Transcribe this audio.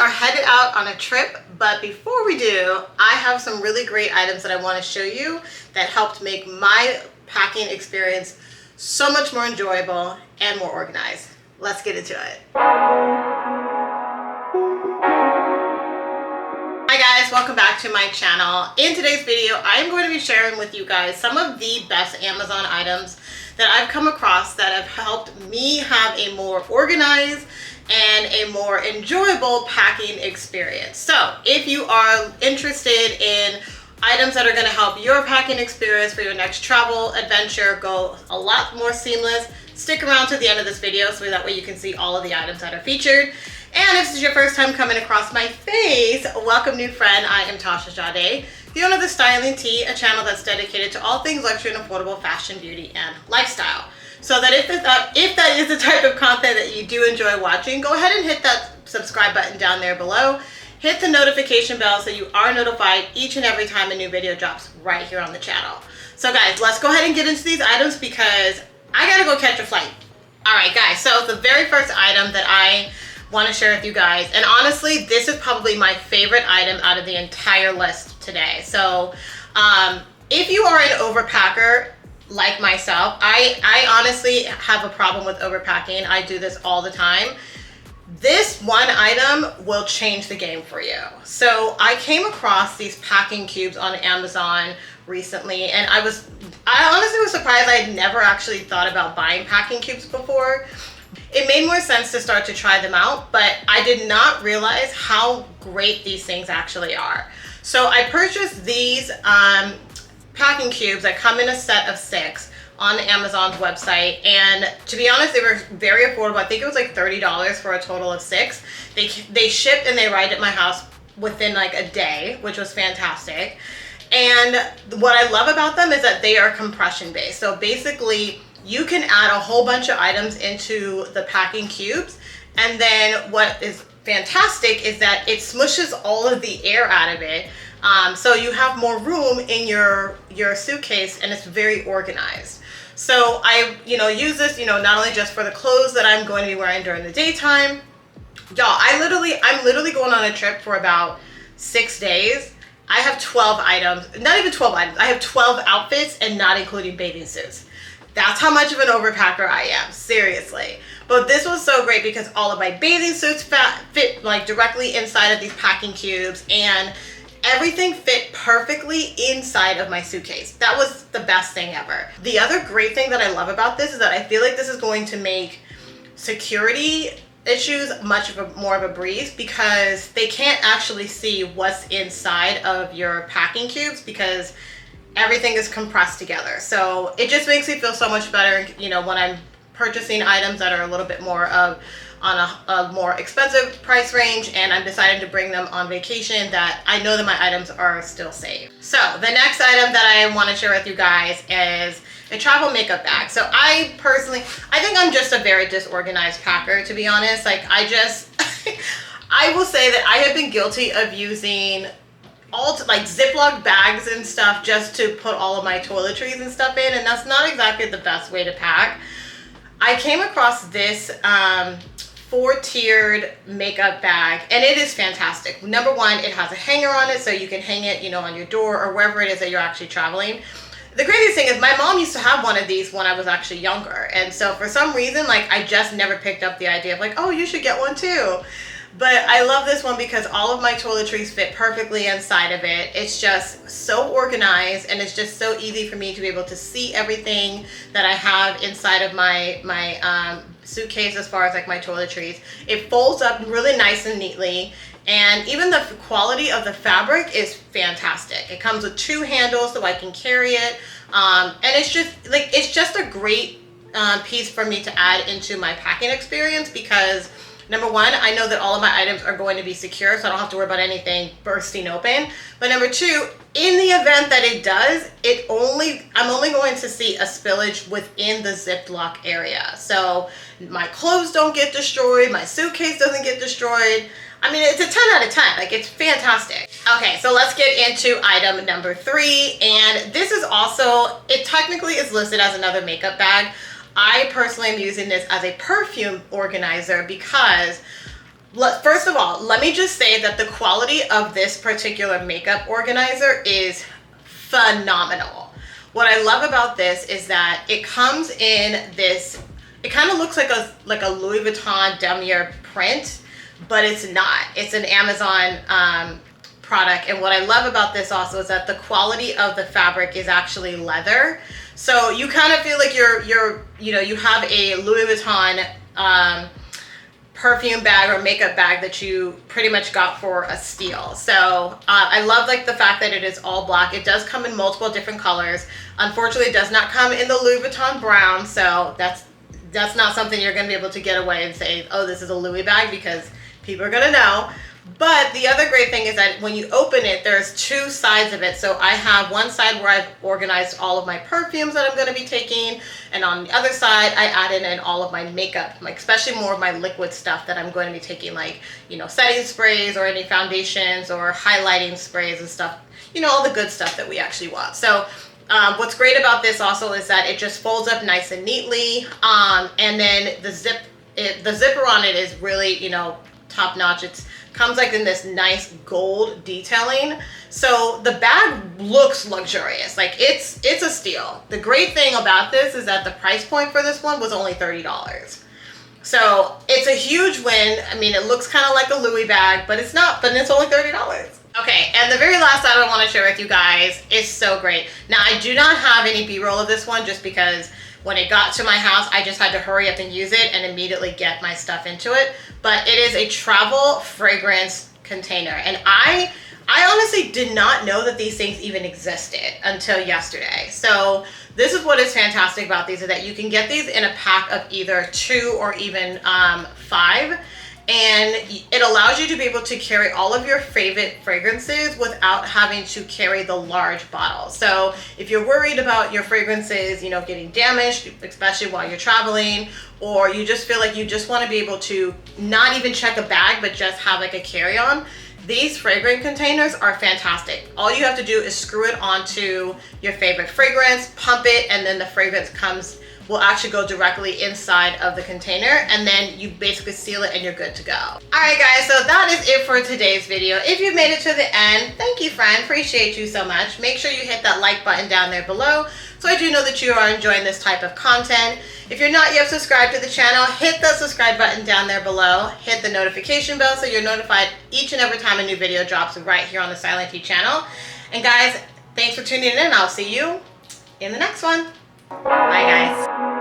are headed out on a trip, but before we do, I have some really great items that I want to show you that helped make my packing experience so much more enjoyable and more organized. Let's get into it. Hi guys, welcome back to my channel. In today's video, I am going to be sharing with you guys some of the best Amazon items that I've come across that have helped me have a more organized and a more enjoyable packing experience. So if you are interested in items that are going to help your packing experience for your next travel adventure go a lot more seamless, stick around to the end of this video so that way you can see all of the items that are featured. And if this is your first time coming across my face, welcome new friend. I am Tasha Jadé, the owner of The Styling Tea, a channel that's dedicated to all things luxury and affordable fashion, beauty, and lifestyle. So that if that is the type of content that you do enjoy watching, go ahead and hit that subscribe button down there below. Hit the notification bell so you are notified each and every time a new video drops right here on the channel. So guys, let's go ahead and get into these items because I gotta go catch a flight. All right guys, so the very first item that I want to share with you guys, and honestly this is probably my favorite item out of the entire list today. So if you are an overpacker like myself, I honestly have a problem with overpacking. I do this all the time. This one item will change the game for you. So I came across these packing cubes on Amazon recently, and I honestly was surprised. I had never actually thought about buying packing cubes before. It made more sense to start to try them out, but I did not realize how great these things actually are. So I purchased these packing cubes that come in a set of 6 on Amazon's website, and to be honest, they were very affordable. I think it was like $30 for a total of 6. They shipped and they arrived at my house within like a day, which was fantastic. And what I love about them is that they are compression based. So basically you can add a whole bunch of items into the packing cubes, and then what is fantastic is that it smushes all of the air out of it. So you have more room in your suitcase, and it's very organized. So I, use this, not only just for the clothes that I'm going to be wearing during the daytime. Y'all, I'm literally going on a trip for about 6 days. I have 12 items, not even 12 items. I have 12 outfits and not including bathing suits. That's how much of an overpacker I am, seriously. But this was so great because all of my bathing suits fit like directly inside of these packing cubes, and everything fit perfectly inside of my suitcase. That was the best thing ever. The other great thing that I love about this is that I feel like this is going to make security issues much more of a breeze, because they can't actually see what's inside of your packing cubes because everything is compressed together. So it just makes me feel so much better, when I'm purchasing items that are a little bit more of on a more expensive price range, and I'm deciding to bring them on vacation, that I know that my items are still safe. So the next item that I want to share with you guys is a travel makeup bag. So I think I'm just a very disorganized packer, to be honest. Like I will say that I have been guilty of using like Ziploc bags and stuff just to put all of my toiletries and stuff in, and that's not exactly the best way to pack. I came across this 4-tiered makeup bag, and it is fantastic. Number one, it has a hanger on it so you can hang it, on your door or wherever it is that you're actually traveling. The craziest thing is my mom used to have one of these when I was actually younger, and so for some reason, like, I just never picked up the idea of like, oh, you should get one too. But I love this one because all of my toiletries fit perfectly inside of it. It's just so organized, and it's just so easy for me to be able to see everything that I have inside of my suitcase as far as like my toiletries. It folds up really nice and neatly, and even the quality of the fabric is fantastic. It comes with 2 handles so I can carry it, and it's just a great piece for me to add into my packing experience because number one, I know that all of my items are going to be secure, so I don't have to worry about anything bursting open. But number 2, in the event that it does, I'm only going to see a spillage within the Ziploc area. So my clothes don't get destroyed, my suitcase doesn't get destroyed. I mean, it's a 10 out of 10. Like, it's fantastic. Okay, so let's get into item number 3. And this is also, it technically is listed as another makeup bag. I personally am using this as a perfume organizer because First of all, let me just say that the quality of this particular makeup organizer is phenomenal. What I love about this is that it comes in this, it kind of looks like a Louis Vuitton damier print, but it's not. It's an Amazon product. And what I love about this also is that the quality of the fabric is actually leather. So you kind of feel like you have a Louis Vuitton perfume bag or makeup bag that you pretty much got for a steal. So I love like the fact that it is all black. It does come in multiple different colors. Unfortunately, it does not come in the Louis Vuitton brown. So that's not something you're going to be able to get away and say, oh, this is a Louis bag, because people are going to know. But the other great thing is that when you open it, there's two sides of it. So I have one side where I've organized all of my perfumes that I'm going to be taking. And on the other side, I added in all of my makeup, like especially more of my liquid stuff that I'm going to be taking, like, you know, setting sprays or any foundations or highlighting sprays and stuff, you know, all the good stuff that we actually want. So what's great about this also is that it just folds up nice and neatly. And then the zipper on it is really, you know, top notch. It comes like in this nice gold detailing. So the bag looks luxurious. Like it's a steal. The great thing about this is that the price point for this one was only $30. So it's a huge win. I mean, it looks kind of like a Louis bag, but it's not, but it's only $30. Okay, and the very last item I want to share with you guys is so great. Now, I do not have any B-roll of this one just because when it got to my house, I just had to hurry up and use it and immediately get my stuff into it. But it is a travel fragrance container. And I honestly did not know that these things even existed until yesterday. So this is what is fantastic about these, is that you can get these in a pack of either 2 or even 5. And it allows you to be able to carry all of your favorite fragrances without having to carry the large bottle. So if you're worried about your fragrances, you know, getting damaged, especially while you're traveling, or you just feel like you just want to be able to not even check a bag, but just have like a carry-on, these fragrance containers are fantastic. All you have to do is screw it onto your favorite fragrance, pump it, and then the fragrance will actually go directly inside of the container, and then you basically seal it and you're good to go. All right guys, so that is it for today's video. If you've made it to the end, thank you, friend. Appreciate you so much. Make sure you hit that like button down there below so I do know that you are enjoying this type of content. If you're not yet subscribed to the channel, hit the subscribe button down there below. Hit the notification bell so you're notified each and every time a new video drops right here on the Silent Tea channel. And guys, thanks for tuning in. I'll see you in the next one. Bye guys.